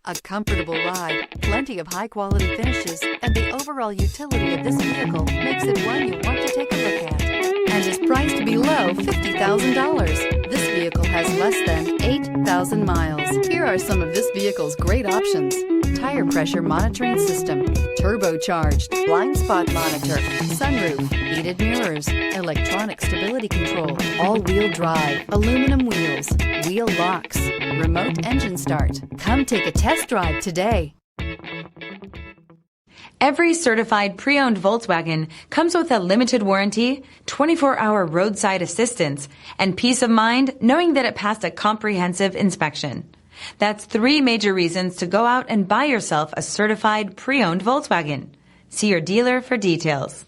A comfortable ride, plenty of high-quality finishes, and the overall utility of this vehicle makes it one you want to take a look at, and is priced below $50,000. This vehicle has less than 8,000 miles. Here are some of this vehicle's great options: tire pressure monitoring system, turbocharged, blind spot monitor, sunroof, heated mirrors, electronic stability control, all-wheel drive, aluminum wheels, wheel locks, remote engine start. Come take a test drive today. Every certified pre-owned Volkswagen comes with a limited warranty, 24-hour roadside assistance, and peace of mind knowing that it passed a comprehensive inspection. That's 3 major reasons to go out and buy yourself a certified pre-owned Volkswagen. See your dealer for details.